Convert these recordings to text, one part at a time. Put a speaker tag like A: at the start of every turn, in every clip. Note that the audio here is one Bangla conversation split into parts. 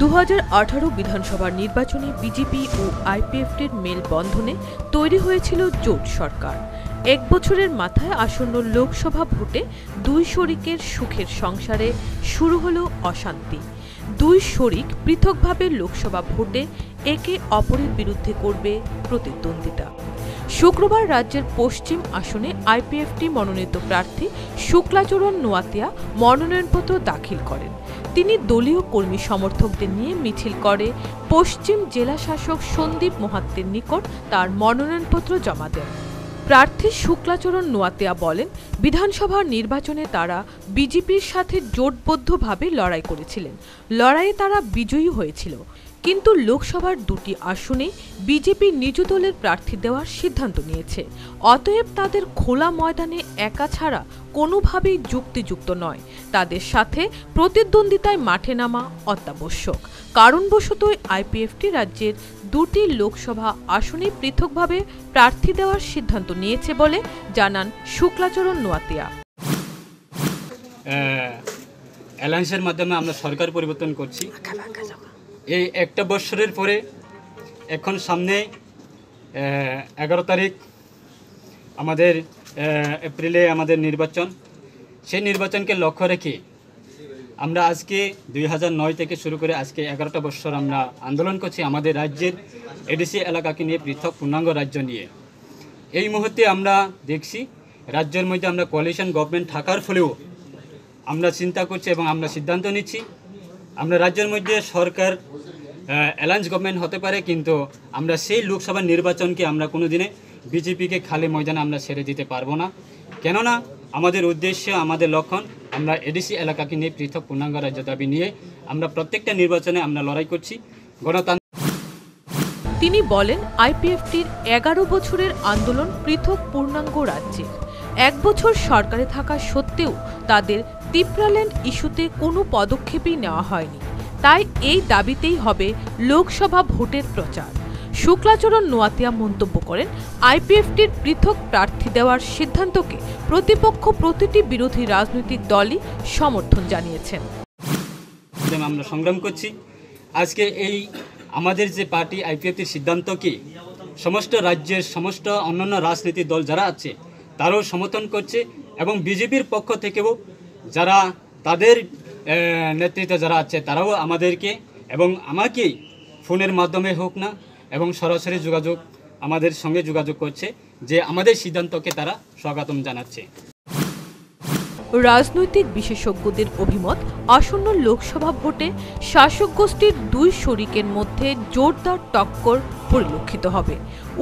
A: 2018 বিধানসভা নির্বাচনে বিজেপি ও আইপিএফটির মেলবন্ধনে তৈরি হয়েছিল জোট সরকার। এক বছরের মাথায় আসন্ন লোকসভা ভোটে দুই শরিকের সুখের সংসারে শুরু হলো অশান্তি। দুই শরিক পৃথকভাবে লোকসভা ভোটে একে অপরের বিরুদ্ধে করবে প্রতিদ্বন্দ্বিতা। শুক্রবার রাজ্যের পশ্চিম আসনে আইপিএফটি মনোনীত প্রার্থী শুক্লাচরণ নোয়াতিয়া মনোনয়নপত্র দাখিল করেন। তিনি দলীয় কর্মী সমর্থকদের নিয়ে মিছিল করে পশ্চিম জেলা শাসক সন্দীপ মোহাত্তের নিকট তার মনোনয়নপত্র জমা দেন। প্রার্থী শুক্লাচরণ নোয়াতিয়া বলেন, বিধানসভা নির্বাচনে তারা বিজেপির সাথে জোটবদ্ধভাবে লড়াই করেছিলেন। লড়াইয়ে তারা বিজয়ী হয়েছিল, কিন্তু লোকসভার দুটি আসনে বিজেপি নিজ দলের প্রার্থী দেওয়ার সিদ্ধান্ত নিয়েছে। অতএব তাদের খোলা ময়দানে একা ছাড়া কোনোভাবেই যুক্তিযুক্ত নয়। তাদের সাথে প্রতিদ্বন্দ্বিতায় মাঠে নামা অত্যাবশ্যক। কারণবশতই আইপিএফটি রাজ্যের দুটি লোকসভা আসনে পৃথকভাবে প্রার্থী দেওয়ার সিদ্ধান্ত নিয়েছে বলে জানান শুক্লাচরণ নোয়াতিয়া।
B: অ্যালায়েন্সের মাধ্যমে আমরা সরকার পরিবর্তন করছি। এই একটা বছরের পরে এখন সামনে 11 তারিখ আমাদের এপ্রিলে আমাদের নির্বাচন। সেই নির্বাচনকে লক্ষ্য রেখে আমরা আজকে 2009 থেকে শুরু করে আজকে 11টা বছর আমরা আন্দোলন করছি আমাদের রাজ্যের এডিসি এলাকাকে নিয়ে, পৃথক পূর্ণাঙ্গ রাজ্য নিয়ে। এই মুহূর্তে আমরা দেখছি রাজ্যের মধ্যে আমরা কোয়ালিশন গভর্নমেন্ট থাকার ফলেও আমরা চিন্তা করছি এবং আমরা সিদ্ধান্ত নিচ্ছি আমরা রাজ্যের মধ্যে সরকার অ্যালায়েন্স গভর্নমেন্ট হতে পারে, কিন্তু আমরা সেই লোকসভা নির্বাচনকে আমরা কোনো দিনে বিজেপিকে খালি ময়দানে আমরা ছেড়ে দিতে পারবো না। কেননা আমাদের উদ্দেশ্য, আমাদের লক্ষণ, আমরা এডিসি এলাকাকে নিয়ে পৃথক পূর্ণাঙ্গ রাজ্য দাবি নিয়ে আমরা প্রত্যেকটা নির্বাচনে আমরা লড়াই করছি।
A: তিনি বলেন, আইপিএফটির 11 বছরের আন্দোলন পৃথক পূর্ণাঙ্গ রাজ্যের। 1 বছর সরকারে থাকা সত্ত্বেও তাদের তিপ্রাল্যান্ড ইস্যুতে কোনো পদক্ষেপই নেওয়া হয়নি। তাই এই দাবিতেই হবে লোকসভা ভোটের প্রচার। শুক্লাচরণ নোয়াতিয়া মন্তব্য করেন, আইপিএফটির পৃথক প্রার্থী দেওয়ার সিদ্ধান্তকে প্রতিপক্ষ প্রতিটি বিরোধী রাজনৈতিক দলই সমর্থন জানিয়েছেন।
B: আমরা সংগ্রাম করছি আজকে এই আমাদের যে পার্টি আইপিএফটির সিদ্ধান্তকে সমস্ত রাজ্যের সমস্ত অন্যান্য রাজনৈতিক দল যারা আছে তারাও সমর্থন করছে, এবং বিজেপির পক্ষ থেকেও যারা তাদের নেতৃত্বে যারা আছে তারাও আমাদেরকে এবং আমাকে ফোনের মাধ্যমে হোক না এবং সরাসরি আমাদের সঙ্গে যোগাযোগ করছে যে আমাদের সিদ্ধান্তকে তারা স্বাগতম জানাচ্ছে।
A: রাজনৈতিক বিশেষজ্ঞদের অভিমত, আসন্ন লোকসভা ভোটে শাসক গোষ্ঠীর দুই শরিকের মধ্যে জোরদার টক্কর পরিলক্ষিত হবে।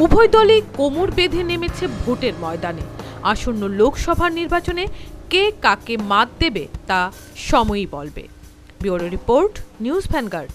A: উভয় দলই কোমর বেঁধে নেমেছে ভোটের ময়দানে। আসন্ন লোকসভা নির্বাচনে কে কাকে মাত দেবে তা সময়ই বলবে। Bureau report, news vanguard.